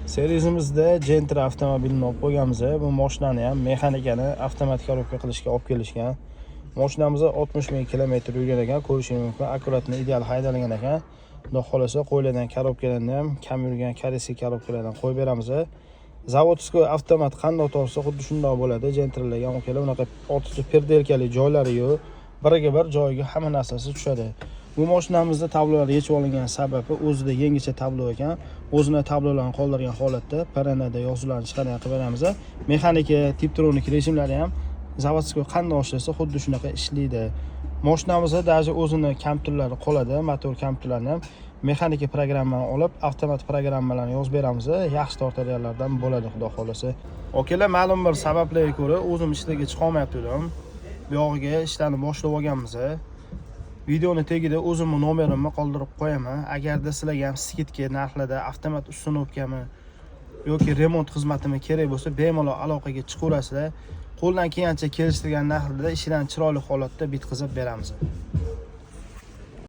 Serizimizda Gentra avtomobilini olib qo'yganmiz. Bu mashinani ham mexanikani avtomatik korobka qilishga olib kelishgan. Mashinamiz 60 ming kilometr yurgan ekan, ko'rishingiz mumkin. Akkuratni ideal haydalgan ekan. Xudo xolasa qo'yiladigan korobkalarni ham kam yurgan koreyskiy korobkalardan qo'yib beramiz. Zavodskiy avtomat qanday tortsa xuddi shunday bo'ladi. Gentralarga ham kelib unaqa ortiqcha perdelkali joylari yo'q. Biriga bir joyiga hamma narsasi tushadi. Bu mashinamizda tablolar yechib olingan sababi o'zida yangicha tablo ekan. O'zini tablolarni qoldirgan holatda paranada yozuvlarni chiqargan qilib beramiz. Mexanika, tiptronik rejimlari ham zavodskiy qanday ishlasa xuddi shunaqa ishlaydi. Mashinamizda даже o'zini kompyuterlari qoladi, motor kompyuterlarini ham mexanika programmani olib, avtomat programmalarni yozib beramiz. Yaxshi tortadiganlardan bo'ladi, xudo xolasa. Okalar, ma'lum bir sabablarga ko'ra o'zim ishlaga chiqa olmayapti edim. Bu yog'iga ishlarni boshlab olganmiz. Videoni tagida o'zimning nomerimni qoldirib qo'yaman. Agarda sizlarga ham skidka narxlarda avtomat ustunovkami yoki remont xizmatimi kerak bo'lsa, bemalol aloqaga chiqaverasizlar. Qo'ldan kelgancha kelishtirgan narxlarda ishlarni chiroyli holatda bitkazib beramiz.